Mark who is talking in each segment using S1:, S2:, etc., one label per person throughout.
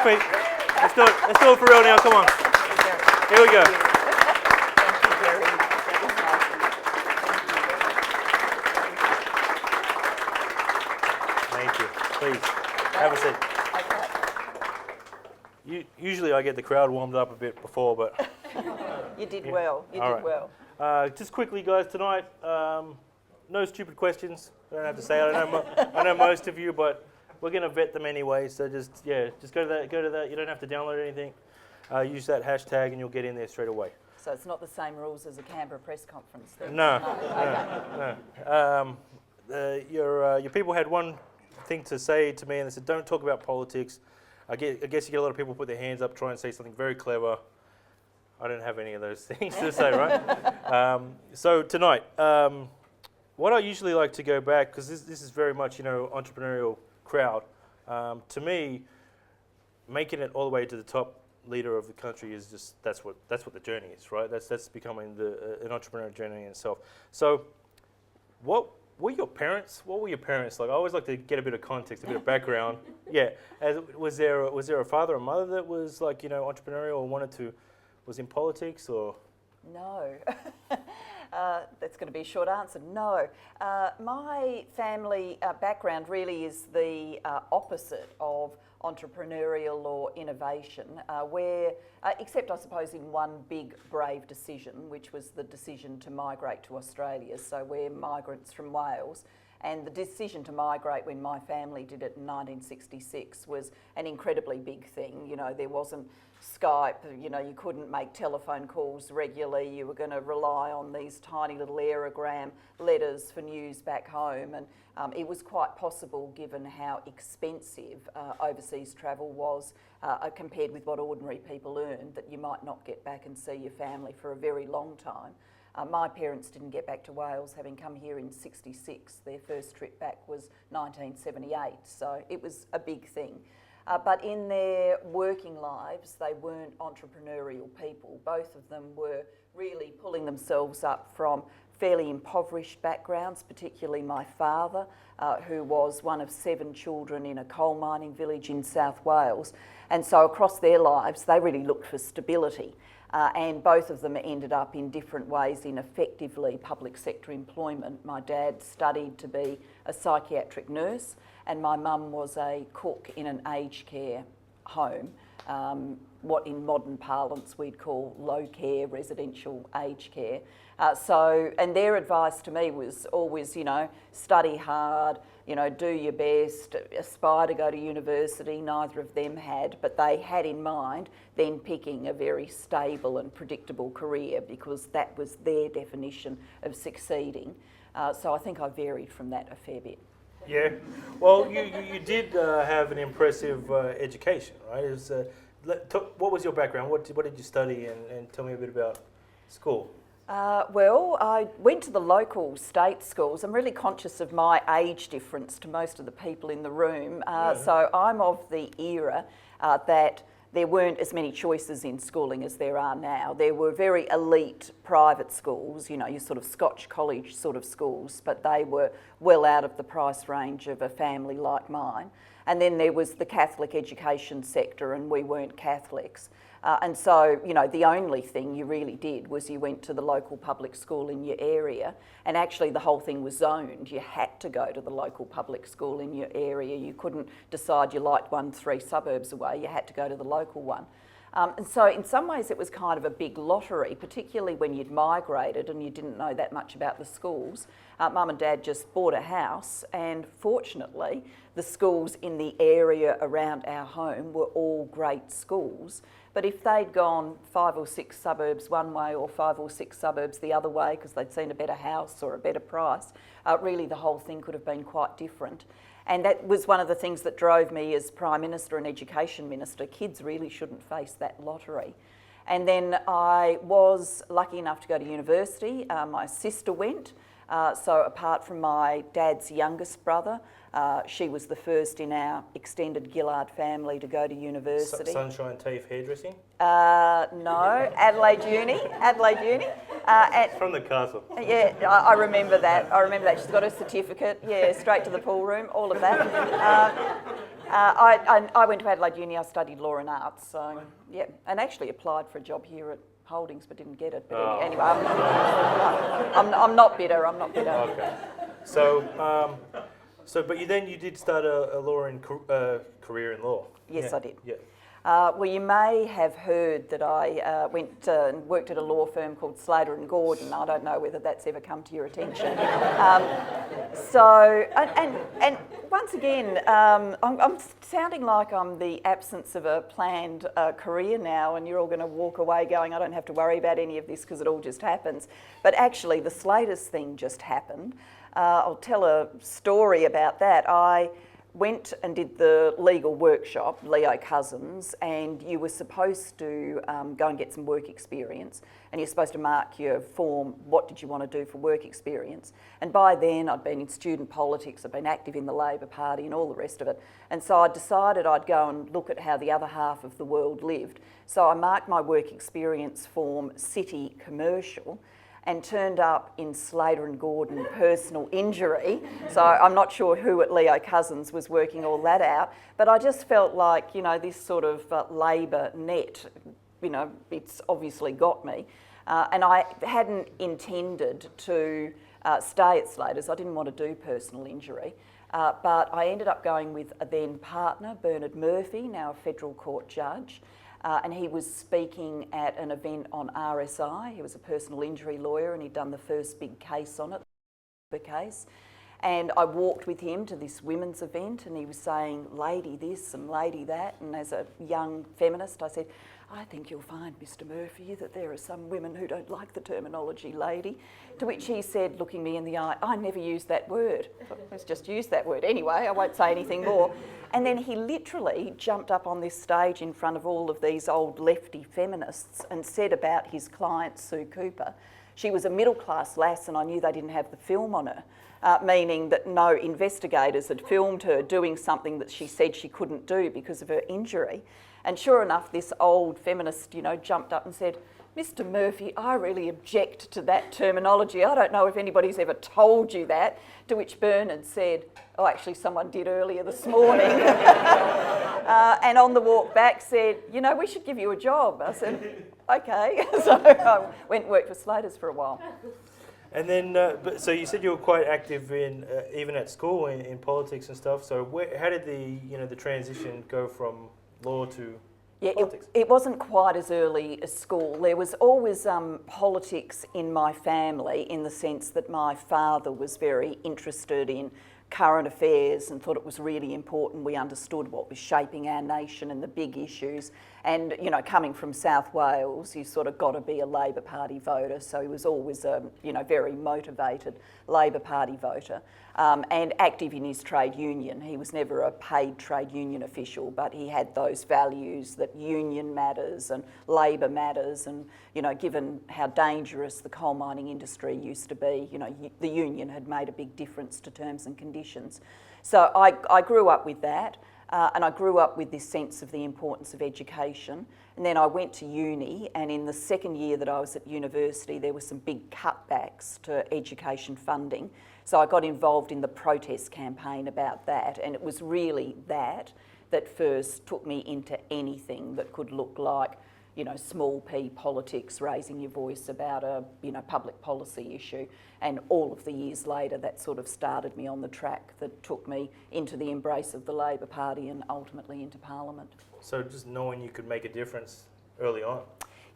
S1: feet. Let's do it. Let's do it for real now. Come on. Here we go. Thank you. Please, have a seat. Usually I get the crowd warmed up a bit before, but...
S2: You did well. You did well.
S1: Just quickly, guys, tonight, no stupid questions. I don't have to say it. I know most of you, but we're going to vet them anyway. So just go to that. You don't have to download anything. Use that hashtag, and you'll get in there straight away.
S2: So it's not the same rules as a Canberra press conference, then?
S1: No. Your people had one thing to say to me, and they said, "Don't talk about politics." I guess you get a lot of people put their hands up, try and say something very clever. I don't have any of those things to say, right? So tonight, what I usually like to go back, because this is very much, entrepreneurial crowd. To me, making it all the way to the top leader of the country is just that's what the journey is, right? That's becoming an entrepreneurial journey in itself. So, what were your parents like? I always like to get a bit of context, a bit of background. Yeah, was there a father or mother that was like entrepreneurial or was in politics or?
S2: No. That's going to be a short answer. No. My family background really is the opposite of entrepreneurial or innovation, except I suppose in one big brave decision, which was the decision to migrate to Australia. So we're migrants from Wales. And the decision to migrate when my family did it in 1966 was an incredibly big thing. There wasn't Skype, you couldn't make telephone calls regularly. You were going to rely on these tiny little aerogram letters for news back home. And it was quite possible, given how expensive overseas travel was compared with what ordinary people earned, that you might not get back and see your family for a very long time. My parents didn't get back to Wales, having come here in '66. Their first trip back was 1978, so it was a big thing. But in their working lives, they weren't entrepreneurial people. Both of them were really pulling themselves up from fairly impoverished backgrounds, particularly my father, who was one of 7 children in a coal mining village in South Wales. And so across their lives, they really looked for stability. And both of them ended up in different ways in effectively public sector employment. My dad studied to be a psychiatric nurse, and my mum was a cook in an aged care home, what in modern parlance we'd call low care residential aged care. And their advice to me was always, study hard, do your best, aspire to go to university. Neither of them had, but they had in mind then picking a very stable and predictable career because that was their definition of succeeding. So I think I varied from that a fair bit.
S1: Yeah, well, you did have an impressive education, right? What was your background? What did you study, and tell me a bit about school.
S2: Well, I went to the local state schools. I'm really conscious of my age difference to most of the people in the room. So I'm of the era that there weren't as many choices in schooling as there are now. There were very elite private schools, your sort of Scotch college sort of schools, but they were well out of the price range of a family like mine. And then there was the Catholic education sector, and we weren't Catholics. And so, the only thing you really did was you went to the local public school in your area, and actually the whole thing was zoned. You had to go to the local public school in your area. You couldn't decide you liked one 3 suburbs away. You had to go to the local one. And so in some ways it was kind of a big lottery, particularly when you'd migrated and you didn't know that much about the schools. Mum and Dad just bought a house, and fortunately the schools in the area around our home were all great schools. But if they'd gone 5 or 6 suburbs one way or 5 or 6 suburbs the other way because they'd seen a better house or a better price, really the whole thing could have been quite different. And that was one of the things that drove me as Prime Minister and Education Minister. Kids really shouldn't face that lottery. And then I was lucky enough to go to university. My sister went. So apart from my dad's youngest brother, she was the first in our extended Gillard family to go to university.
S1: Sunshine Teeth Hairdressing?
S2: No, Adelaide Uni.
S1: From the castle.
S2: Yeah, I remember that. She's got a certificate. Yeah, straight to the pool room, all of that. I went to Adelaide Uni, I studied law and arts, so yeah, and actually applied for a job here at Holdings but didn't get it. But anyway, I'm not bitter, I'm not bitter.
S1: Okay. So, but you did start a law career in law.
S2: Yes,
S1: Yeah.
S2: I did.
S1: Yeah.
S2: Well, you may have heard that I went and worked at a law firm called Slater and Gordon. I don't know whether that's ever come to your attention. And once again, I'm sounding like I'm the absence of a planned career now, and you're all going to walk away going, I don't have to worry about any of this because it all just happens. But actually, the Slaters thing just happened. I'll tell a story about that. I went and did the legal workshop, Leo Cousins, and you were supposed to go and get some work experience, and you're supposed to mark your form, what did you want to do for work experience. And by then I'd been in student politics, I'd been active in the Labor Party and all the rest of it, and so I decided I'd go and look at how the other half of the world lived. So I marked my work experience form City Commercial, and turned up in Slater and Gordon personal injury. So I'm not sure who at Leo Cousins was working all that out, but I just felt like, this sort of Labor net, it's obviously got me. And I hadn't intended to stay at Slater's. I didn't want to do personal injury. But I ended up going with a then partner, Bernard Murphy, now a federal court judge. And he was speaking at an event on RSI. He was a personal injury lawyer and he'd done the first big case on it, the case. And I walked with him to this women's event and he was saying, lady this and lady that. And as a young feminist, I said, I think you'll find, Mr. Murphy, that there are some women who don't like the terminology lady. To which he said, looking me in the eye, I never used that word. Let's just use that word anyway, I won't say anything more. And then he literally jumped up on this stage in front of all of these old lefty feminists and said about his client, Sue Cooper, she was a middle-class lass and I knew they didn't have the film on her, meaning that no investigators had filmed her doing something that she said she couldn't do because of her injury. And sure enough, this old feminist, jumped up and said, Mr. Murphy, I really object to that terminology. I don't know if anybody's ever told you that. To which Bernard said, oh, actually someone did earlier this morning. And on the walk back said, we should give you a job. I said, okay. So I went and worked for Slater's for a while.
S1: And then, so you said you were quite active in, even at school, in politics and stuff. So how did the transition go from law to politics?
S2: It wasn't quite as early as school. There was always politics in my family in the sense that my father was very interested in current affairs and thought it was really important we understood what was shaping our nation and the big issues. And, coming from South Wales, you sort of got to be a Labor Party voter. So he was always a, very motivated Labor Party voter and active in his trade union. He was never a paid trade union official, but he had those values that union matters and Labor matters. And, given how dangerous the coal mining industry used to be, the union had made a big difference to terms and conditions. So I grew up with that. And I grew up with this sense of the importance of education. And then I went to uni, and in the second year that I was at university, there were some big cutbacks to education funding. So I got involved in the protest campaign about that, and it was really that first took me into anything that could look like, small p politics, raising your voice about a, public policy issue. And all of the years later, that sort of started me on the track that took me into the embrace of the Labor Party and ultimately into Parliament.
S1: So just knowing you could make a difference early on.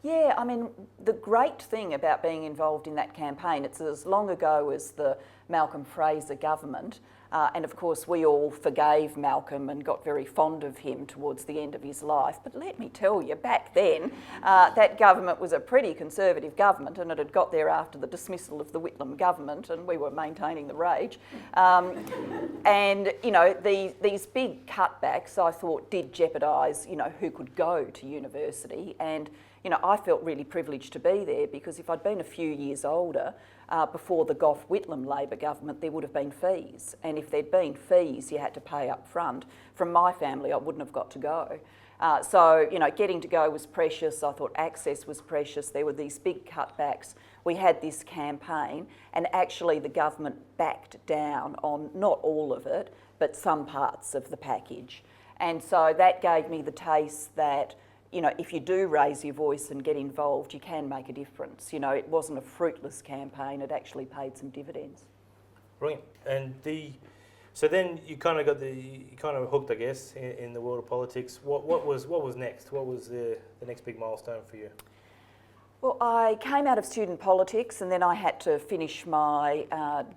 S2: Yeah, I mean, the great thing about being involved in that campaign, it's as long ago as the Malcolm Fraser government, and of course we all forgave Malcolm and got very fond of him towards the end of his life. But let me tell you, back then, that government was a pretty conservative government, and it had got there after the dismissal of the Whitlam government, and we were maintaining the rage. And, these big cutbacks, I thought, did jeopardise, who could go to university. And I felt really privileged to be there because if I'd been a few years older, before the Gough-Whitlam Labor government, there would have been fees. And if there'd been fees you had to pay up front, from my family I wouldn't have got to go. So, getting to go was precious. I thought access was precious. There were these big cutbacks. We had this campaign, and actually the government backed down on not all of it, but some parts of the package. And so that gave me the taste that, you know, if you do raise your voice and get involved, you can make a difference. You know, it wasn't a fruitless campaign, it actually paid some dividends.
S1: Brilliant. And so then you kind of hooked, I guess, in the world of politics. What was next? What was the next big milestone for you?
S2: Well, I came out of student politics and then I had to finish my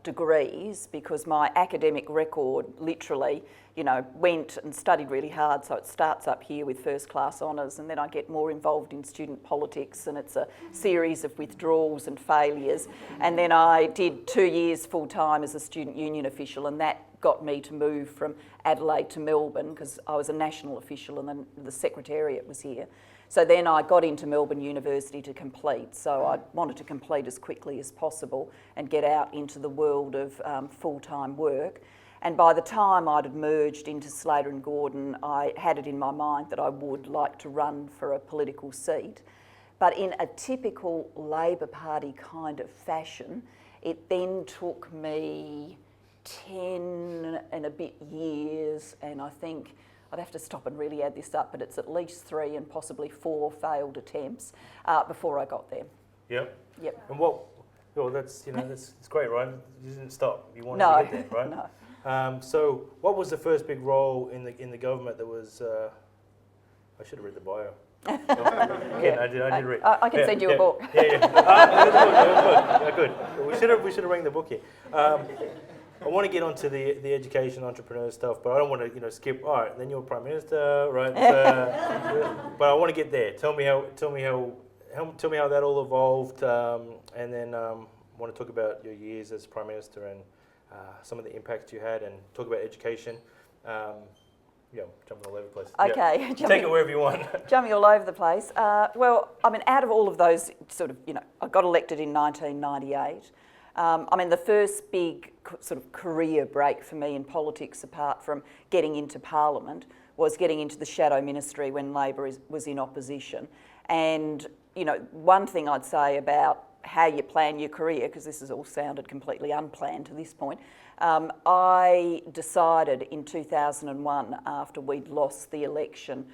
S2: degrees because my academic record literally, you know, went and studied really hard. So it starts up here with first class honours, and then I get more involved in student politics, and it's a series of withdrawals and failures. And then I did 2 years full time as a student union official, and that got me to move from Adelaide to Melbourne because I was a national official and then the secretariat was here. So then I got into Melbourne University to complete. So I wanted to complete as quickly as possible and get out into the world of full-time work. And by the time I'd merged into Slater and Gordon, I had it in my mind that I would like to run for a political seat. But in a typical Labor Party kind of fashion, it then took me 10 and a bit years, and I think I'd have to stop and really add this up, but it's at least 3 and possibly 4 failed attempts before I got there.
S1: Yep.
S2: Yep.
S1: And well, that's it's great, right? You didn't stop. You wanted to get there, right?
S2: No.
S1: So, what was the first big role in the government that was? I should have read the bio. Yeah, I did read.
S2: I can send you a book.
S1: Yeah. Good. We should have rang the book here. I want to get onto the education entrepreneur stuff, but I don't want to skip. All right, then you're Prime Minister, right? But I want to get there. Tell me how that all evolved, and then I want to talk about your years as Prime Minister and some of the impacts you had, and talk about education. Jumping all over the place.
S2: Okay.
S1: Yeah. Take it wherever you want.
S2: Jumping all over the place. Well, I mean, out of all of those, I got elected in 1998. The first big sort of career break for me in politics, apart from getting into Parliament, was getting into the shadow ministry when Labor was in opposition. And, one thing I'd say about how you plan your career, because this has all sounded completely unplanned to this point, I decided in 2001, after we'd lost the election,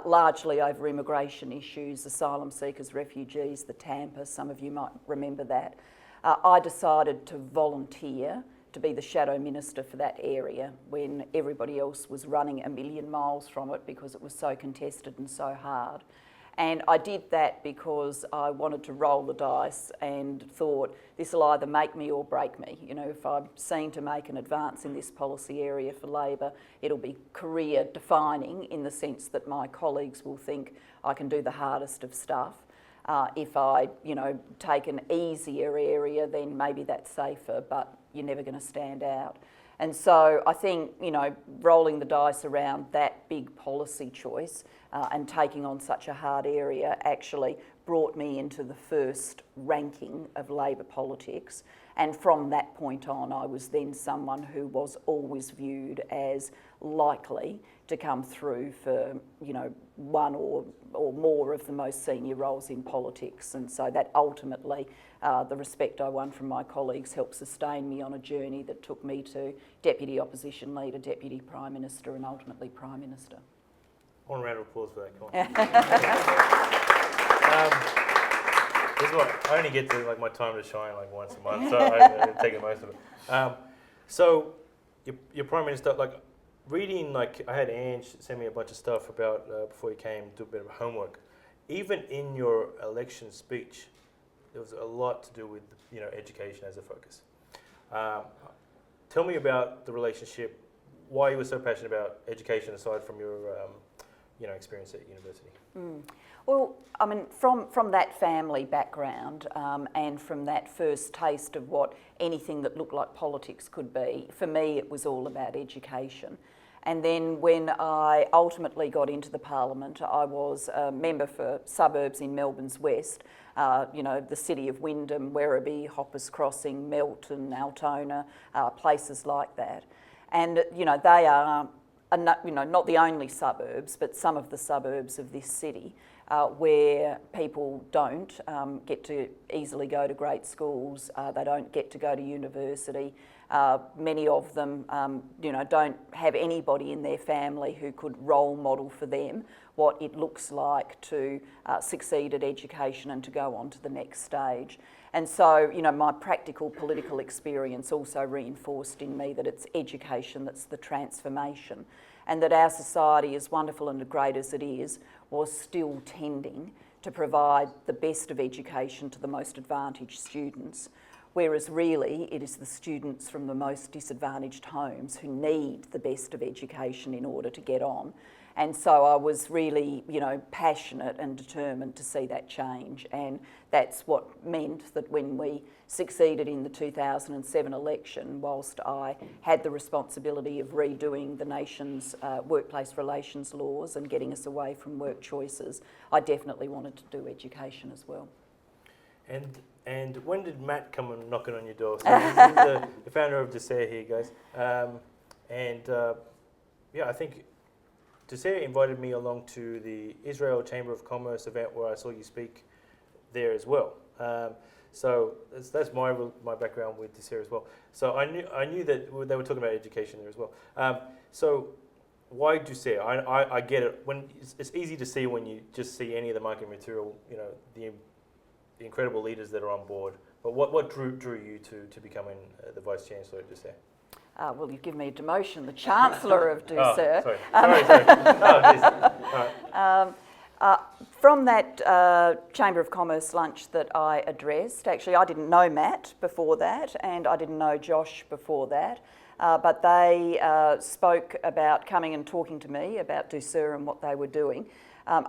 S2: largely over immigration issues, asylum seekers, refugees, the Tampa, some of you might remember that, I decided to volunteer to be the shadow minister for that area when everybody else was running a million miles from it because it was so contested and so hard. And I did that because I wanted to roll the dice and thought this will either make me or break me. If I'm seen to make an advance in this policy area for Labor, it'll be career defining in the sense that my colleagues will think I can do the hardest of stuff. If I, take an easier area, then maybe that's safer, but you're never going to stand out. And so I think, rolling the dice around that big policy choice and taking on such a hard area actually brought me into the first ranking of Labor politics. And from that point on, I was then someone who was always viewed as likely to come through for, one or more of the most senior roles in politics. And so that ultimately, the respect I won from my colleagues helped sustain me on a journey that took me to Deputy Opposition Leader, Deputy Prime Minister, and ultimately Prime Minister.
S1: One round of applause for that, Colin. This is what I only get to my time to shine once a month, so I take the most of it. So your Prime Minister, reading, I had Ange send me a bunch of stuff about before you came, do a bit of homework. Even in your election speech, there was a lot to do with education as a focus. Tell me about the relationship, why you were so passionate about education aside from your experience at university.
S2: Well, from that family background and from that first taste of what anything that looked like politics could be, for me it was all about education. And then when I ultimately got into the Parliament, I was a member for suburbs in Melbourne's west, the city of Wyndham, Werribee, Hoppers Crossing, Melton, Altona, places like that. And, they are, not the only suburbs, but some of the suburbs of this city where people don't get to easily go to great schools, they don't get to go to university, Many of them, don't have anybody in their family who could role model for them what it looks like to succeed at education and to go on to the next stage. And so, my practical political experience also reinforced in me that it's education that's the transformation, and that our society, as wonderful and great as it is, was still tending to provide the best of education to the most advantaged students, whereas really it is the students from the most disadvantaged homes who need the best of education in order to get on. And so I was really, passionate and determined to see that change. And that's what meant that when we succeeded in the 2007 election, whilst I had the responsibility of redoing the nation's workplace relations laws and getting us away from work choices, I definitely wanted to do education as well.
S1: And when did Matt come and knocking on your door? So this is the founder of Ducere here, guys. I think Ducere invited me along to the Israel Chamber of Commerce event where I saw you speak there as well. So that's my background with Ducere as well. So I knew that they were talking about education there as well. So why Ducere? I get it. When it's easy to see when you just see any of the marketing material, the incredible leaders that are on board. But what drew you to becoming the Vice Chancellor at Ducere?
S2: Well, you've given me a demotion, the Chancellor of Ducere.
S1: Sorry. Oh,
S2: From that Chamber of Commerce lunch that I addressed, actually I didn't know Matt before that, and I didn't know Josh before that, but they spoke about coming and talking to me about Ducere and what they were doing.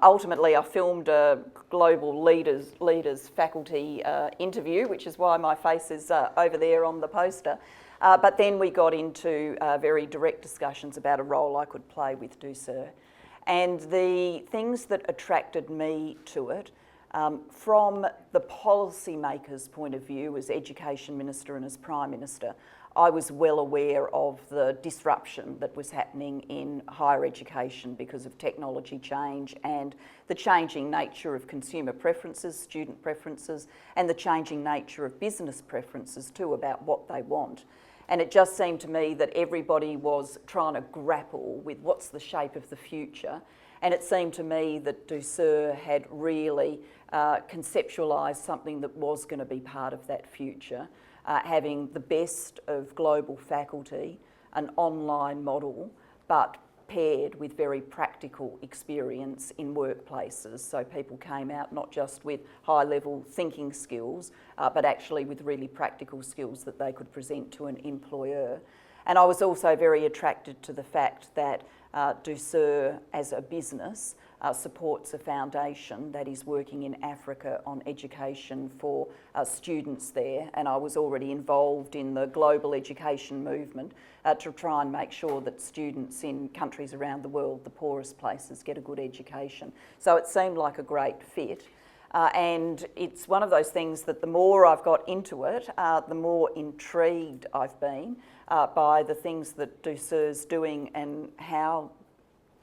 S2: Ultimately, I filmed a global leaders faculty interview, which is why my face is over there on the poster. But then we got into very direct discussions about a role I could play with Ducere. And the things that attracted me to it, from the policymaker's point of view as Education Minister and as Prime Minister, I was well aware of the disruption that was happening in higher education because of technology change and the changing nature of consumer preferences, student preferences, and the changing nature of business preferences too about what they want. And it just seemed to me that everybody was trying to grapple with what's the shape of the future. And it seemed to me that Ducere had really conceptualised something that was going to be part of that future, having the best of global faculty, an online model, but paired with very practical experience in workplaces. So people came out not just with high-level thinking skills, but actually with really practical skills that they could present to an employer. And I was also very attracted to the fact that Ducere, as a business, supports a foundation that is working in Africa on education for students there, and I was already involved in the global education movement to try and make sure that students in countries around the world, the poorest places, get a good education. So it seemed like a great fit. And it's one of those things that the more I've got into it, the more intrigued I've been by the things that Ducere's doing and how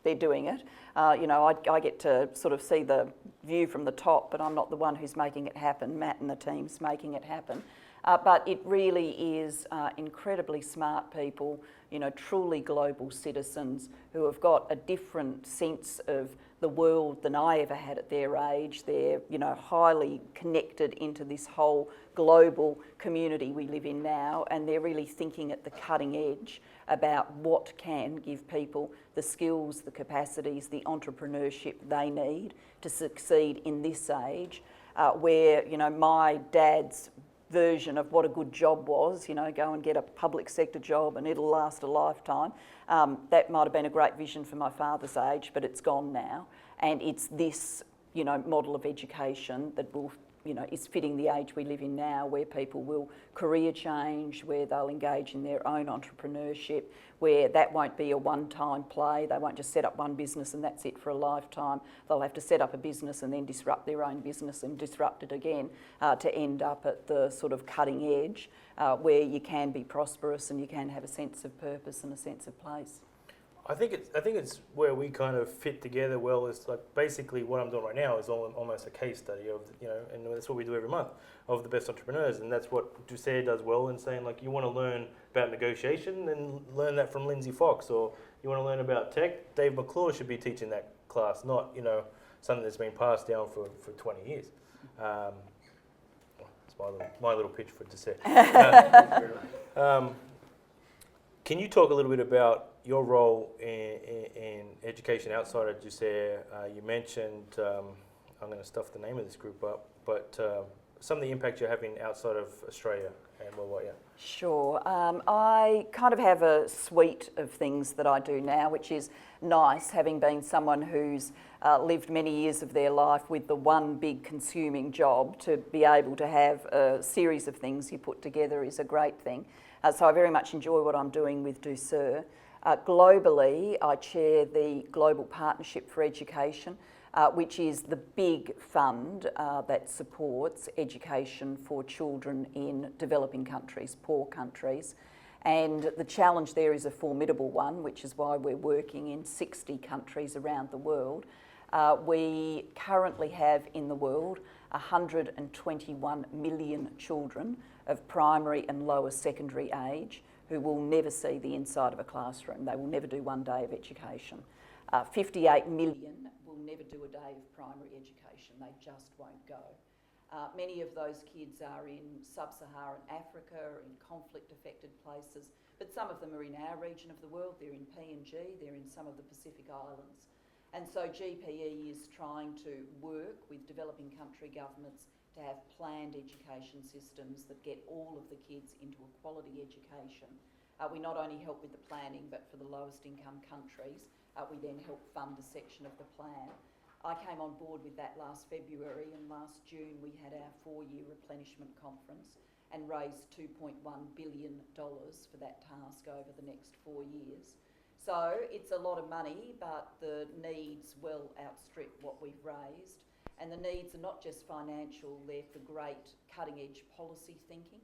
S2: they're doing it. I get to sort of see the view from the top, but I'm not the one who's making it happen. Matt and the team's making it happen. But it really is incredibly smart people, truly global citizens who have got a different sense of the world than I ever had at their age. They're, highly connected into this whole global community we live in now, and they're really thinking at the cutting edge about what can give people the skills, the capacities, the entrepreneurship they need to succeed in this age, where, my dad's version of what a good job was, go and get a public sector job and it'll last a lifetime. That might have been a great vision for my father's age, but it's gone now. And it's this, model of education that will, is fitting the age we live in now, where people will career change, where they'll engage in their own entrepreneurship, where that won't be a one-time play. They won't just set up one business and that's it for a lifetime. They'll have to set up a business and then disrupt their own business and disrupt it again to end up at the sort of cutting edge where you can be prosperous and you can have a sense of purpose and a sense of place.
S1: I think it's where we kind of fit together well. Is like basically what I'm doing right now is almost a case study of, you know, and that's what we do every month, of the best entrepreneurs, and that's what Ducere does well in saying, like, you want to learn about negotiation, then learn that from Lindsay Fox, or you want to learn about tech, Dave McClure should be teaching that class, not, you know, something that's been passed down for 20 years. It's my little pitch for Ducere. Can you talk a little bit about your role in education outside of Ducere? You mentioned, I'm going to stuff the name of this group up, but some of the impact you're having outside of Australia and worldwide. Yeah.
S2: Sure. I kind of have a suite of things that I do now, which is nice, having been someone who's lived many years of their life with the one big consuming job. To be able to have a series of things you put together is a great thing. So I very much enjoy what I'm doing with Ducere. Globally, I chair the Global Partnership for Education, which is the big fund that supports education for children in developing countries, poor countries. And the challenge there is a formidable one, which is why we're working in 60 countries around the world. We currently have in the world 121 million children of primary and lower secondary age who will never see the inside of a classroom. They will never do one day of education. 58 million will never do a day of primary education. They just won't go. Many of those kids are in sub-Saharan Africa, in conflict-affected places, but some of them are in our region of the world. They're in PNG, they're in some of the Pacific Islands. And so GPE is trying to work with developing country governments to have planned education systems that get all of the kids into a quality education. We not only help with the planning, but for the lowest income countries, we then help fund a section of the plan. I came on board with that last February, and last June we had our 4-year replenishment conference and raised $2.1 billion for that task over the next 4 years. So it's a lot of money, but the needs well outstrip what we've raised. And the needs are not just financial, they're for great cutting-edge policy thinking.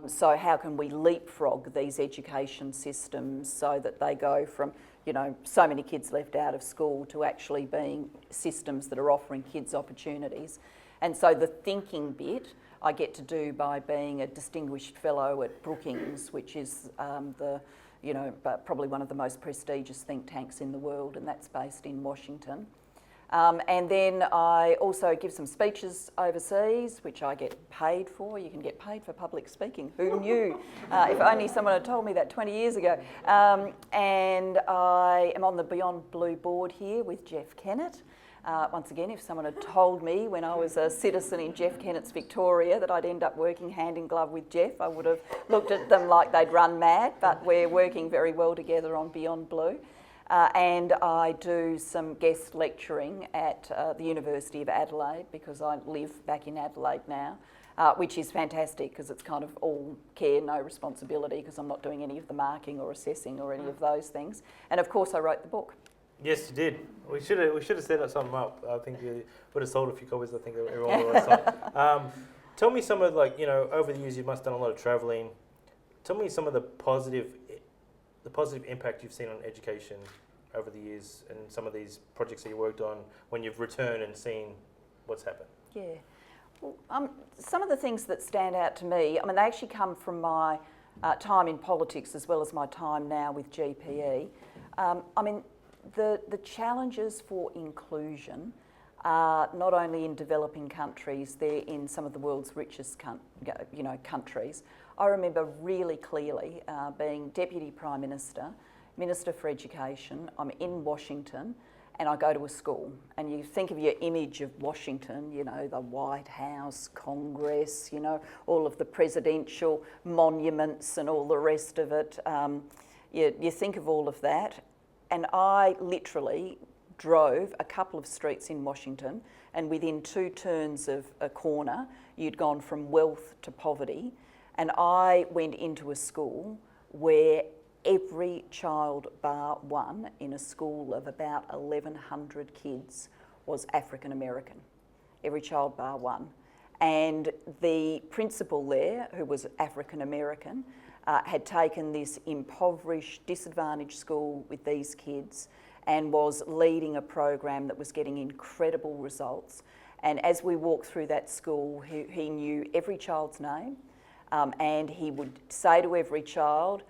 S2: So how can we leapfrog these education systems so that they go from, you know, so many kids left out of school to actually being systems that are offering kids opportunities? And so the thinking bit I get to do by being a distinguished fellow at Brookings, which is probably one of the most prestigious think tanks in the world, and that's based in Washington. And then I also give some speeches overseas, which I get paid for. You can get paid for public speaking. Who knew? If only someone had told me that 20 years ago. And I am on the Beyond Blue board here with Jeff Kennett. Once again, if someone had told me when I was a citizen in Jeff Kennett's Victoria that I'd end up working hand in glove with Jeff, I would have looked at them like they'd run mad, but we're working very well together on Beyond Blue. And I do some guest lecturing at the University of Adelaide, because I live back in Adelaide now, which is fantastic because it's kind of all care, no responsibility, because I'm not doing any of the marking or assessing or any of those things. And of course I wrote the book.
S1: Yes, you did. We should have set something up. I think you would have sold a few copies. I think everyone would have sold. Tell me some of, like, you know, over the years you must have done a lot of travelling. Tell me some of the positive impact you've seen on education over the years and some of these projects that you worked on when you've returned and seen what's happened. Yeah.
S2: Well, some of the things that stand out to me, I mean, they actually come from my time in politics as well as my time now with GPE. I mean, the challenges for inclusion are not only in developing countries, they're in some of the world's richest countries. I remember really clearly being Deputy Prime Minister, Minister for Education. I'm in Washington and I go to a school, and you think of your image of Washington, you know, the White House, Congress, you know, all of the presidential monuments and all the rest of it. You think of all of that. And I literally drove a couple of streets in Washington, and within 2 turns of a corner, you'd gone from wealth to poverty. And I went into a school where every child bar one in a school of about 1,100 kids was African American. Every child bar one. And the principal there, who was African American, had taken this impoverished, disadvantaged school with these kids and was leading a program that was getting incredible results. And as we walked through that school, he knew every child's name, and he would say to every child,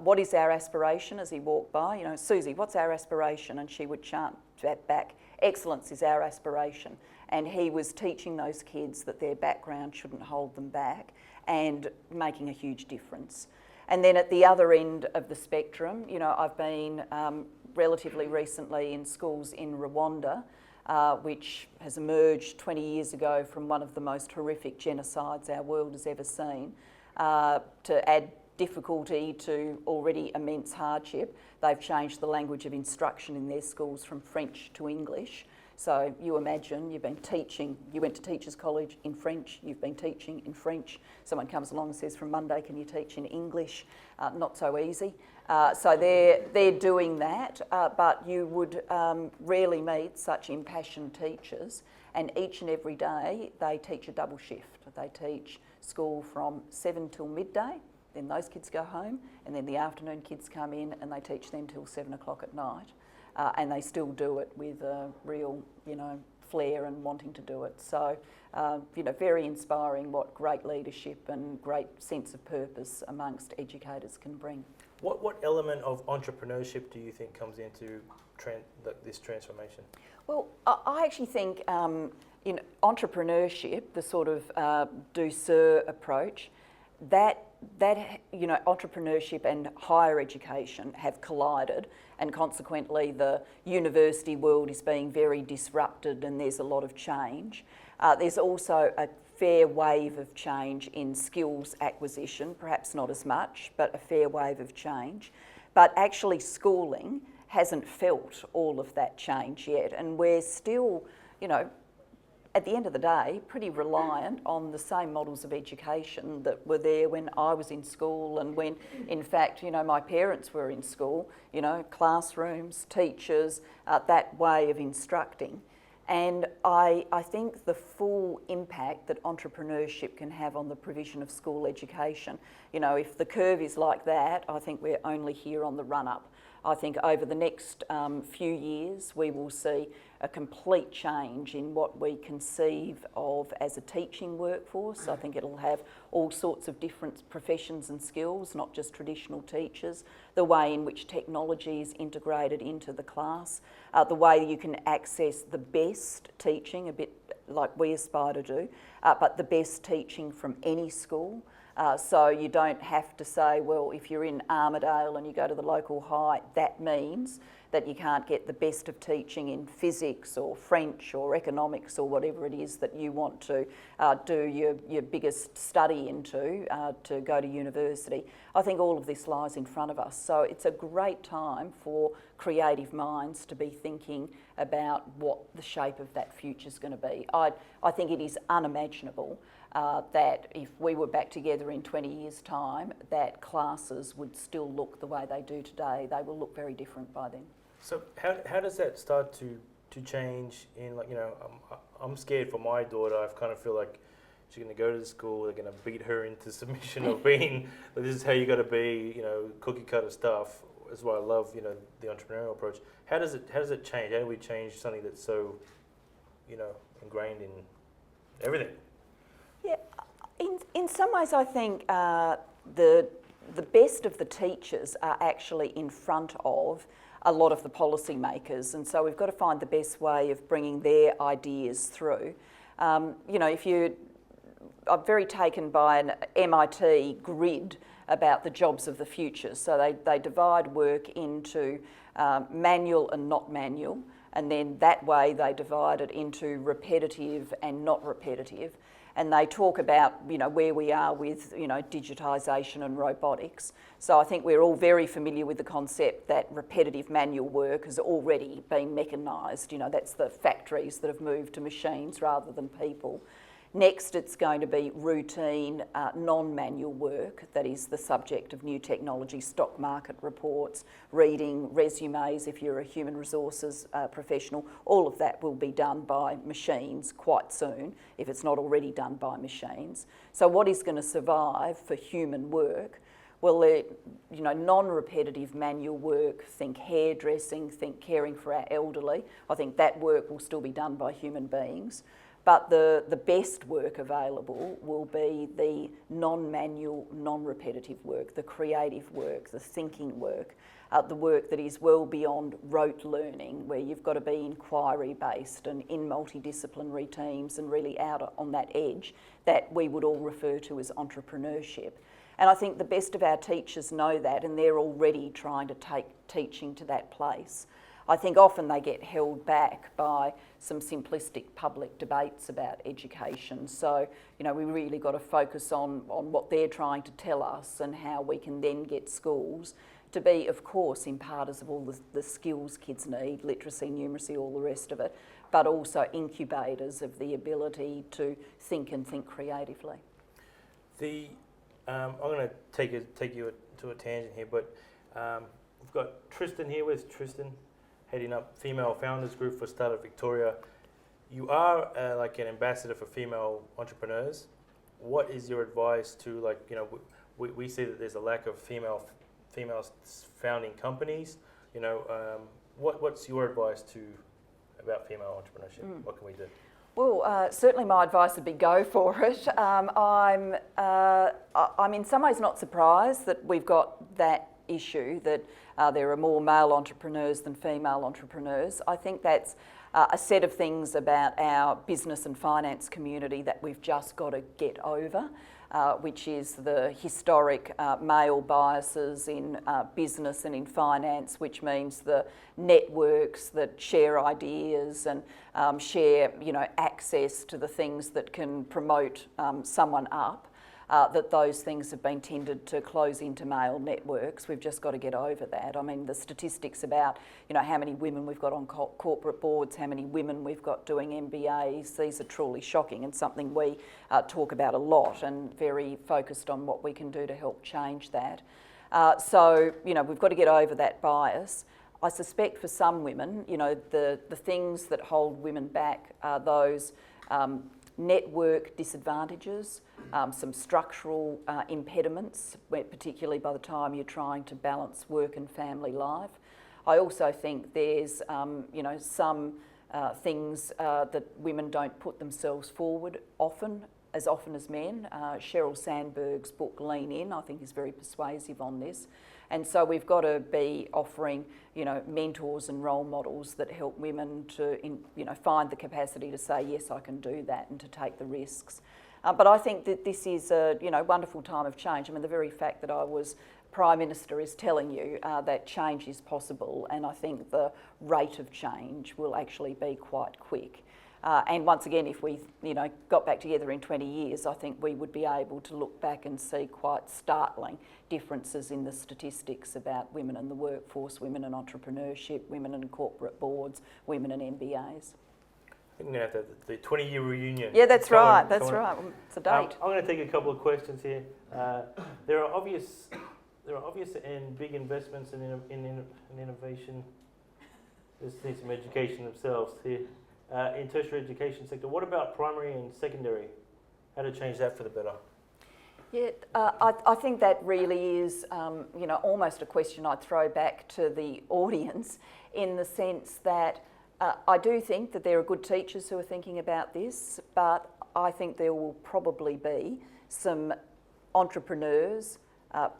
S2: what is our aspiration, as he walked by? You know, Susie, what's our aspiration? And she would chant that back, excellence is our aspiration. And he was teaching those kids that their background shouldn't hold them back, and making a huge difference. And then at the other end of the spectrum, you know, I've been relatively recently in schools in Rwanda, which has emerged 20 years ago from one of the most horrific genocides our world has ever seen. To add difficulty to already immense hardship, they've changed the language of instruction in their schools from French to English. So you imagine you've been teaching, you went to teachers college in French, you've been teaching in French, someone comes along and says from Monday can you teach in English? Not so easy. So they're doing that, but you would rarely meet such impassioned teachers, and each and every day they teach a double shift. They teach school from 7 till midday, then those kids go home, and then the afternoon kids come in and they teach them till 7 o'clock at night. And they still do it with a real, you know, flair and wanting to do it. So, you know, very inspiring what great leadership and great sense of purpose amongst educators can bring.
S1: What element of entrepreneurship do you think comes into this transformation?
S2: Well, I actually think in entrepreneurship, the sort of Ducere approach, that you know, entrepreneurship and higher education have collided, and consequently the university world is being very disrupted and there's a lot of change. There's also a fair wave of change in skills acquisition, perhaps not as much, but a fair wave of change. But actually schooling hasn't felt all of that change yet, and we're still, you know, at the end of the day, pretty reliant on the same models of education that were there when I was in school and when, in fact, you know, my parents were in school, you know, classrooms, teachers, that way of instructing. And I think the full impact that entrepreneurship can have on the provision of school education, you know, if the curve is like that, I think we're only here on the run-up. I think over the next few years we will see a complete change in what we conceive of as a teaching workforce. I think it'll have all sorts of different professions and skills, not just traditional teachers, the way in which technology is integrated into the class, the way you can access the best teaching, a bit like we aspire to do, but the best teaching from any school. So you don't have to say, well, if you're in Armidale and you go to the local high, that means that you can't get the best of teaching in physics or French or economics or whatever it is that you want to do your biggest study into to go to university. I think all of this lies in front of us. So it's a great time for creative minds to be thinking about what the shape of that future is going to be. I think it is unimaginable that if we were back together in 20 years' time, that classes would still look the way they do today. They will look very different by then.
S1: So how does that start to change in, like, you know, I'm scared for my daughter. I kind of feel like she's going to go to the school, they're going to beat her into submission of being, this is how you got to be, you know, cookie cutter stuff. That's why I love, you know, the entrepreneurial approach. How does it change? How do we change something that's so, you know, ingrained in everything?
S2: Yeah, in some ways I think the best of the teachers are actually in front of a lot of the policy makers, and so we've got to find the best way of bringing their ideas through. You know, I'm very taken by an MIT grid about the jobs of the future. So they divide work into manual and not manual, and then that way they divide it into repetitive and not repetitive. And they talk about, you know, where we are with, you know, digitisation and robotics. So I think we're all very familiar with the concept that repetitive manual work has already been mechanised. You know, that's the factories that have moved to machines rather than people. Next, it's going to be routine, non-manual work that is the subject of new technology, stock market reports, reading resumes if you're a human resources professional. All of that will be done by machines quite soon, if it's not already done by machines. So what is going to survive for human work well, non-repetitive manual work, think hairdressing, think caring for our elderly. I think that work will still be done by human beings. But the best work available will be the non-manual, non-repetitive work, the creative work, the thinking work, the work that is well beyond rote learning, where you've got to be inquiry-based and in multidisciplinary teams and really out on that edge that we would all refer to as entrepreneurship. And I think the best of our teachers know that, and they're already trying to take teaching to that place. I think often they get held back by some simplistic public debates about education. So, we really got to focus on what they're trying to tell us and how we can then get schools to be, of course, imparters of all the skills kids need, literacy, numeracy, all the rest of it, but also incubators of the ability to think and think creatively.
S1: I'm going to take you to a tangent here, but we've got Tristan here. Where's Tristan? Heading up Female Founders Group for Startup Victoria. You are like an ambassador for female entrepreneurs. What is your advice to, we see that there's a lack of female founding companies. What's your advice about female entrepreneurship? What can we do?
S2: Well, certainly my advice would be go for it. I'm in some ways not surprised that we've got that issue, that there are more male entrepreneurs than female entrepreneurs. I think that's a set of things about our business and finance community that we've just got to get over, which is the historic male biases in business and in finance, which means the networks that share ideas and share, access to the things that can promote someone up. That those things have been tended to close into male networks. We've just got to get over that. I mean, the statistics about, how many women we've got on corporate boards, how many women we've got doing MBAs, these are truly shocking and something we talk about a lot and very focused on what we can do to help change that. So, we've got to get over that bias. I suspect for some women, the things that hold women back are those network disadvantages, some structural impediments, particularly by the time you're trying to balance work and family life. I also think there's, some things that women don't put themselves forward as often as men. Sheryl Sandberg's book Lean In, I think, is very persuasive on this. And so we've got to be offering, mentors and role models that help women to, find the capacity to say, yes, I can do that, and to take the risks. But I think that this is a, wonderful time of change. I mean, the very fact that I was Prime Minister is telling you that change is possible, and I think the rate of change will actually be quite quick. And once again, if we, got back together in 20 years, I think we would be able to look back and see quite startling differences in the statistics about women in the workforce, women in entrepreneurship, women in corporate boards, women in MBAs.
S1: I think we're going to have the 20-year reunion.
S2: Yeah, that's right. It's a date.
S1: I'm going to take a couple of questions here. There are obvious and big investments in innovation. Just need some education themselves here. In tertiary education sector, what about primary and secondary? How to change that for the better?
S2: Yeah, I think that really is, almost a question I'd throw back to the audience, in the sense that I do think that there are good teachers who are thinking about this, but I think there will probably be some entrepreneurs,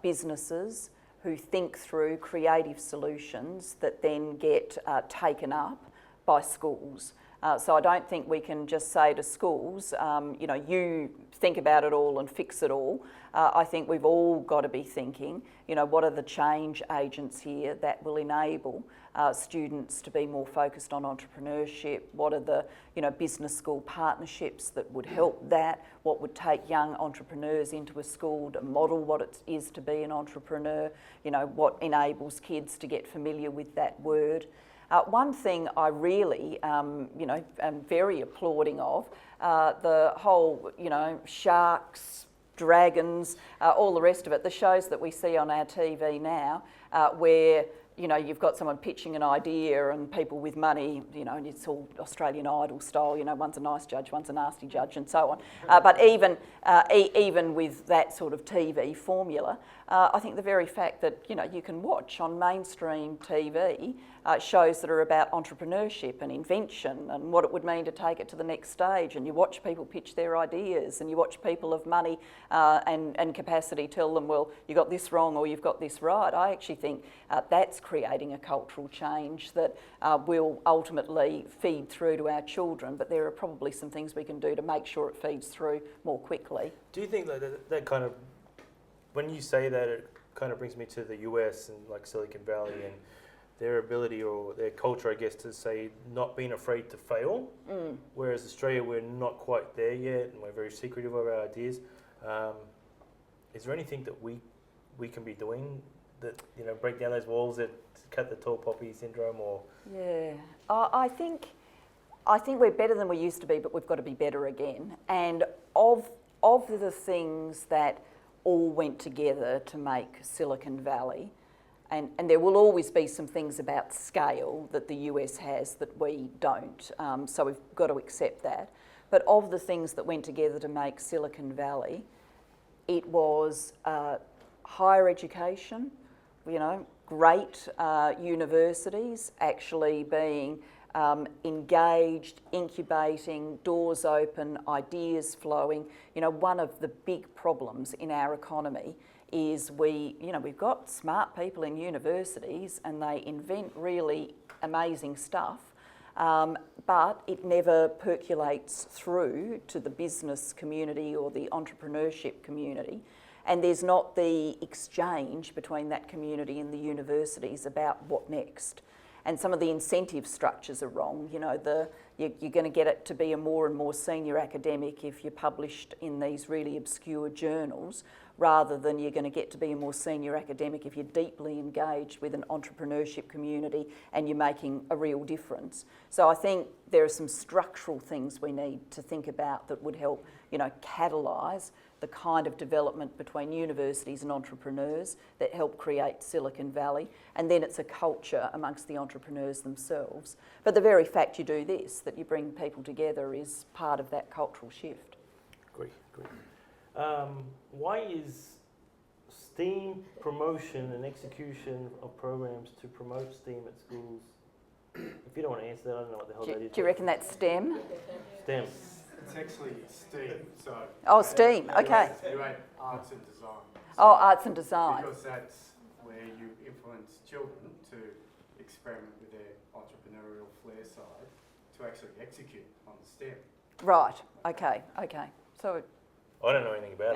S2: businesses who think through creative solutions that then get taken up by schools. So I don't think we can just say to schools, you think about it all and fix it all. I think we've all got to be thinking, what are the change agents here that will enable students to be more focused on entrepreneurship? What are the, business school partnerships that would help that? What would take young entrepreneurs into a school to model what it is to be an entrepreneur? What enables kids to get familiar with that word? One thing I really, am very applauding of, the whole, sharks, dragons, all the rest of it, the shows that we see on our TV now, where, you know, you've got someone pitching an idea and people with money, you know, and it's all Australian Idol style, you know, one's a nice judge, one's a nasty judge and so on. But even with that sort of TV formula, I think the very fact that, you know, you can watch on mainstream TV shows that are about entrepreneurship and invention and what it would mean to take it to the next stage, and you watch people pitch their ideas and you watch people of money and capacity tell them, well, you got this wrong or you've got this right. I actually think that's creating a cultural change that will ultimately feed through to our children, but there are probably some things we can do to make sure it feeds through more quickly.
S1: Do you think that kind of, when you say that, it kind of brings me to the US and like Silicon Valley and their ability or their culture, I guess, to say not being afraid to fail, whereas Australia, we're not quite there yet and we're very secretive of our ideas. Is there anything that we can be doing that, you know, break down those walls, that cut the tall poppy syndrome, or?
S2: Yeah, I think we're better than we used to be, but we've got to be better again. And of the things that all went together to make Silicon Valley, and there will always be some things about scale that the US has that we don't, so we've got to accept that. But of the things that went together to make Silicon Valley, it was higher education, you know, great universities actually being engaged, incubating, doors open, ideas flowing. You know, one of the big problems in our economy is we've got smart people in universities and they invent really amazing stuff, but it never percolates through to the business community or the entrepreneurship community. And there's not the exchange between that community and the universities about what next. And some of the incentive structures are wrong. You know, you're going to get it to be a more and more senior academic if you're published in these really obscure journals, rather than you're going to get to be a more senior academic if you're deeply engaged with an entrepreneurship community and you're making a real difference. So I think there are some structural things we need to think about that would help, you know, catalyse the kind of development between universities and entrepreneurs that help create Silicon Valley. And then it's a culture amongst the entrepreneurs themselves. But the very fact you do this, that you bring people together, is part of that cultural shift.
S1: Great. Why is STEAM promotion and execution of programs to promote STEAM at schools? If you don't want to answer that, I don't know what the hell that is.
S2: Do you reckon that's STEM?
S1: STEM.
S3: It's actually STEAM. So
S2: oh, STEAM, okay.
S3: You add arts and design.
S2: So arts and design.
S3: Because that's where you influence children to experiment with their entrepreneurial flair side to actually execute on STEM.
S2: Right, okay. So
S1: I don't know anything about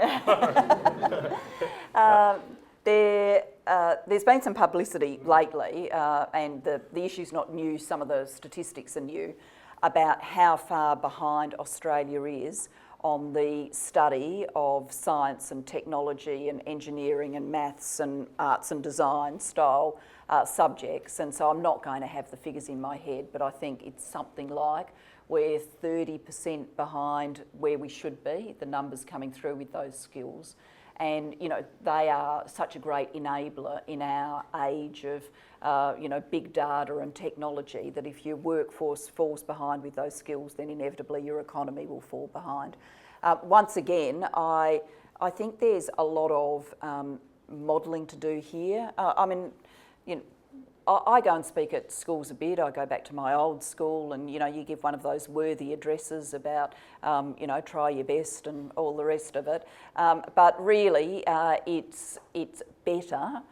S2: it. There's been some publicity lately, and the issue's not new, some of the statistics are new, about how far behind Australia is on the study of science and technology and engineering and maths and arts and design style subjects. And so I'm not going to have the figures in my head, but I think it's something like we're 30% behind where we should be, the numbers coming through with those skills. And, you know, they are such a great enabler in our age of, big data and technology, that if your workforce falls behind with those skills, then inevitably your economy will fall behind. Once again, I think there's a lot of modelling to do here. I go and speak at schools a bit. I go back to my old school, and you give one of those worthy addresses about try your best and all the rest of it. But really, it's better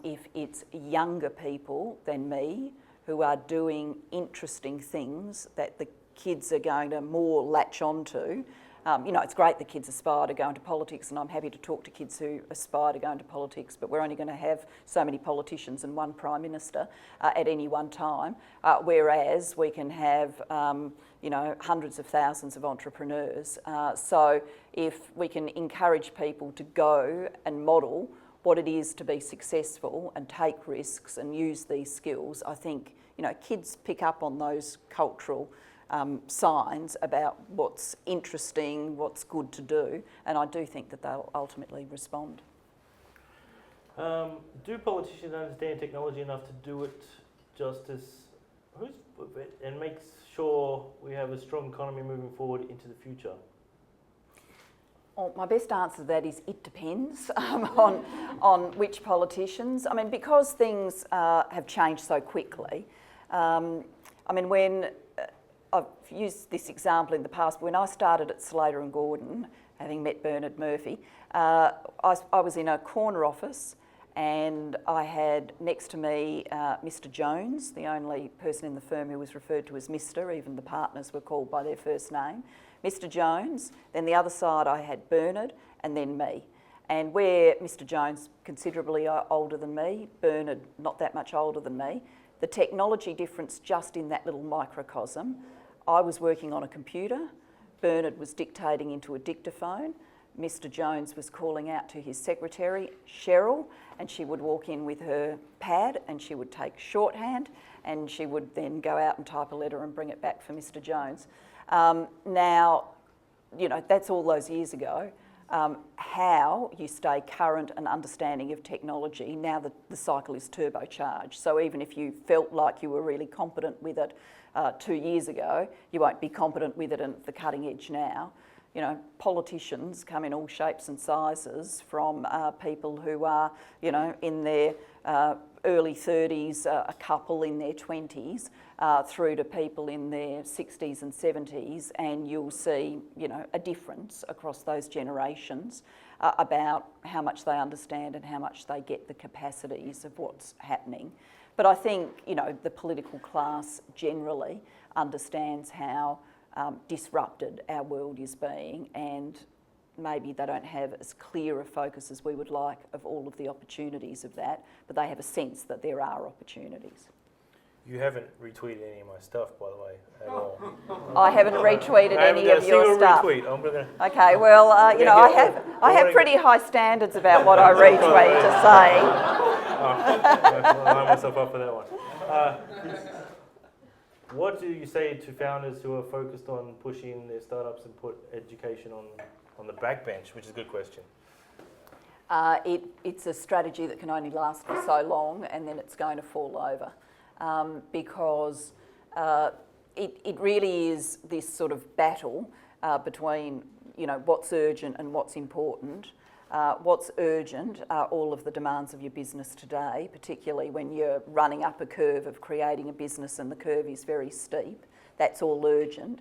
S2: if it's younger people than me who are doing interesting things that the kids are going to more latch onto. It's great that kids aspire to go into politics, and I'm happy to talk to kids who aspire to go into politics, but we're only going to have so many politicians and one Prime Minister at any one time, whereas we can have, hundreds of thousands of entrepreneurs. So if we can encourage people to go and model what it is to be successful and take risks and use these skills, I think, kids pick up on those cultural signs about what's interesting, what's good to do, and I do think that they'll ultimately respond.
S1: Do politicians understand technology enough to do it justice? And make sure we have a strong economy moving forward into the future?
S2: Well, my best answer to that is it depends on which politicians. I mean, because things have changed so quickly. I mean, when I've used this example in the past, when I started at Slater and Gordon, having met Bernard Murphy, I was in a corner office and I had next to me Mr. Jones, the only person in the firm who was referred to as Mr, even the partners were called by their first name. Mr. Jones, then the other side I had Bernard, and then me. And where Mr. Jones considerably older than me, Bernard not that much older than me, the technology difference just in that little microcosm, I was working on a computer, Bernard was dictating into a dictaphone, Mr. Jones was calling out to his secretary, Cheryl, and she would walk in with her pad and she would take shorthand and she would then go out and type a letter and bring it back for Mr. Jones. Now, you know, that's all those years ago. How you stay current and understanding of technology, now that the cycle is turbocharged. So even if you felt like you were really competent with it 2 years ago, you won't be competent with it at the cutting edge now. You know, politicians come in all shapes and sizes, from people who are, you know, in their early 30s, a couple in their 20s, through to people in their 60s and 70s, and you'll see, you know, a difference across those generations about how much they understand and how much they get the capacities of what's happening. But I think, you know, the political class generally understands how disrupted our world is being, and maybe they don't have as clear a focus as we would like of all of the opportunities of that, but they have a sense that there are opportunities.
S1: You haven't retweeted any of my stuff, by the way, at all.
S2: I haven't retweeted any of your stuff.
S1: Retweet. I'm gonna.
S2: Okay, well, you know, I have pretty high standards about what I retweet to say.
S1: I'll line myself up for that one. What do you say to founders who are focused on pushing their startups and put education on the backbench, which is a good question?
S2: It's a strategy that can only last for so long, and then it's going to fall over, because it really is this sort of battle between, you know, what's urgent and what's important. What's urgent are all of the demands of your business today, particularly when you're running up a curve of creating a business and the curve is very steep. That's all urgent.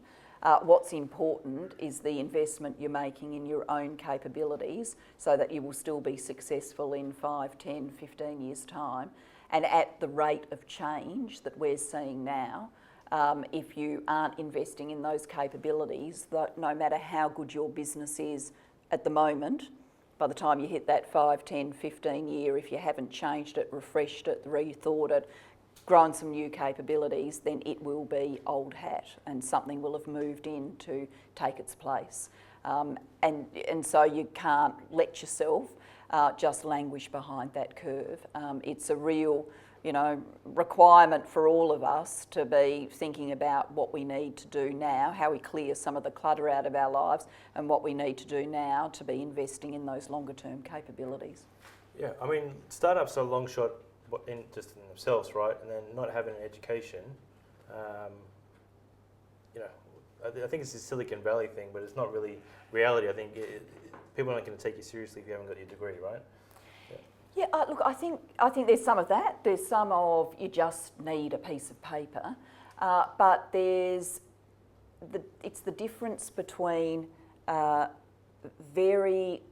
S2: What's important is the investment you're making in your own capabilities so that you will still be successful in 5, 10, 15 years' time. And at the rate of change that we're seeing now, if you aren't investing in those capabilities, no matter how good your business is at the moment, by the time you hit that 5, 10, 15 year, if you haven't changed it, refreshed it, rethought it, grown some new capabilities, then it will be old hat and something will have moved in to take its place. And so you can't let yourself just languish behind that curve. It's a real, you know, requirement for all of us to be thinking about what we need to do now, how we clear some of the clutter out of our lives, and what we need to do now to be investing in those longer term capabilities.
S1: Yeah, I mean, startups are a long shot just in themselves, right? And then not having an education, you know, I think it's a Silicon Valley thing, but it's not really reality. I think people aren't going to take you seriously if you haven't got your degree, right?
S2: Yeah, look, I think there's some of that. There's some of you just need a piece of paper, but it's the difference between very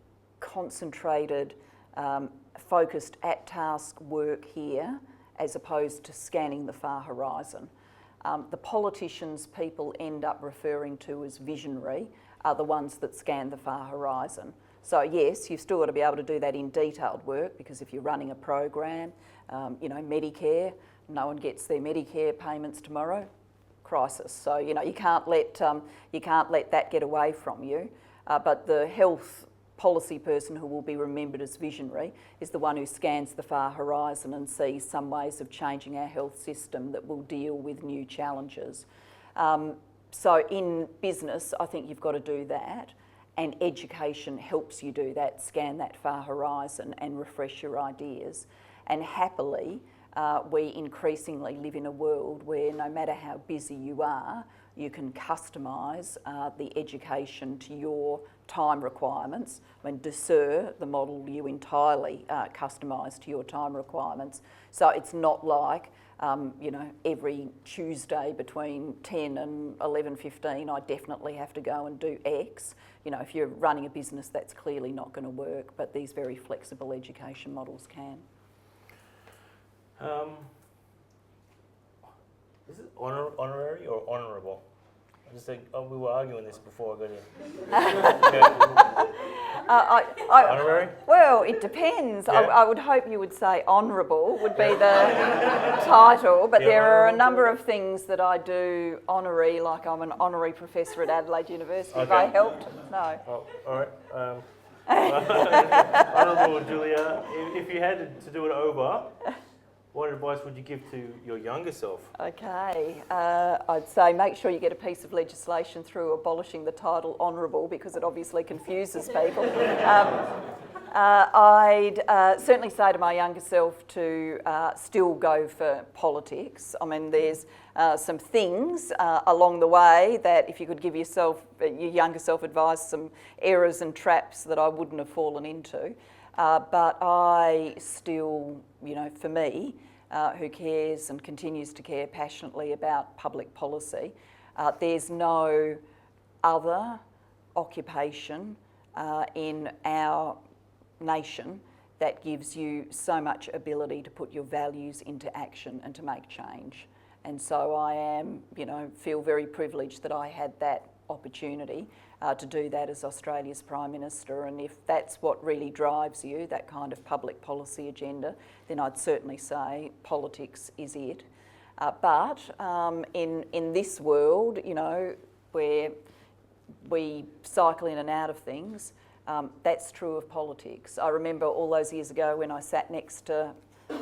S2: concentrated, focused at task work here, as opposed to scanning the far horizon. The politicians people end up referring to as visionary are the ones that scan the far horizon. So yes, you've still got to be able to do that in detailed work, because if you're running a program, you know, Medicare, no one gets their Medicare payments tomorrow, crisis. So, you know, you can't let that get away from you. But the health policy person who will be remembered as visionary is the one who scans the far horizon and sees some ways of changing our health system that will deal with new challenges. So in business, I think you've got to do that. and education helps you do that, scan that far horizon and refresh your ideas. And happily, we increasingly live in a world where no matter how busy you are, you can customise the education to your time requirements. I mean, Ducere, the model, you entirely customise to your time requirements. So it's not like, you know, every Tuesday between 10 and 11:15, I definitely have to go and do X. You know, if you're running a business, that's clearly not going to work, but these very flexible education models can.
S1: Is it honorary or honourable? I just think, we were arguing this before I got here. Honorary?
S2: Well, it depends.
S1: Yeah.
S2: I would hope you would say honourable would be the title, but
S1: Yeah,
S2: there are a
S1: honourable.
S2: number of things that I do honorary, like I'm an honorary professor at Adelaide University. Have
S1: Okay.
S2: I helped? No.
S1: Oh, all right. Honourable Julia, if you had to do it over, what advice would you give to your younger self?
S2: Okay, I'd say make sure you get a piece of legislation through abolishing the title honourable, because it obviously confuses people. I'd certainly say to my younger self to still go for politics. I mean, there's some things along the way that if you could give yourself, your younger self advice, some errors and traps that I wouldn't have fallen into. But I still, you know, for me, who cares and continues to care passionately about public policy, there's no other occupation in our nation that gives you so much ability to put your values into action and to make change. And so I am, you know, feel very privileged that I had that opportunity to do that as Australia's Prime Minister. And if that's what really drives you, that kind of public policy agenda, then I'd certainly say politics is it. But in this world, you know, where we cycle in and out of things, that's true of politics. I remember all those years ago when I sat next to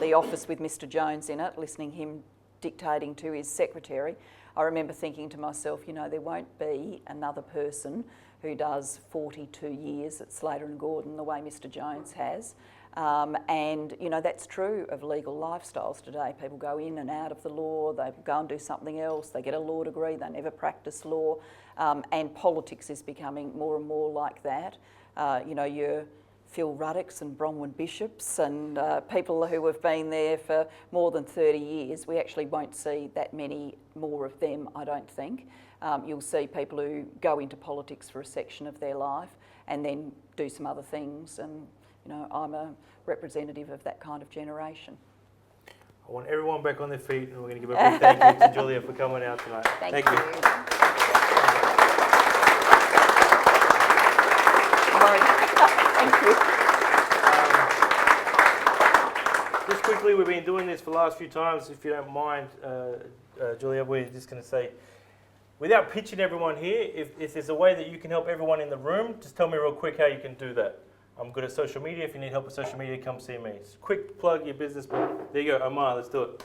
S2: the office with Mr. Jones in it, listening him dictating to his secretary. I remember thinking to myself, you know, there won't be another person who does 42 years at Slater & Gordon the way Mr. Jones has. And, you know, that's true of legal lifestyles today. People go in and out of the law, they go and do something else, they get a law degree, they never practice law, and politics is becoming more and more like that. You know, your Phil Ruddocks and Bronwyn Bishops and people who have been there for more than 30 years, we actually won't see that many more of them, I don't think. You'll see people who go into politics for a section of their life and then do some other things, and you know, I'm a representative of that kind of generation.
S1: I want everyone back on their feet, and we're going to give a big thank you to Julia for coming out tonight.
S2: Thank you. Thank you.
S1: Just quickly, we've been doing this for the last few times. If you don't mind, Julia, we're just going to say, without pitching everyone here, if there's a way that you can help everyone in the room, just tell me real quick how you can do that. I'm good at social media. If you need help with social media, come see me. Quick plug your business. There you go, Omar, let's do it.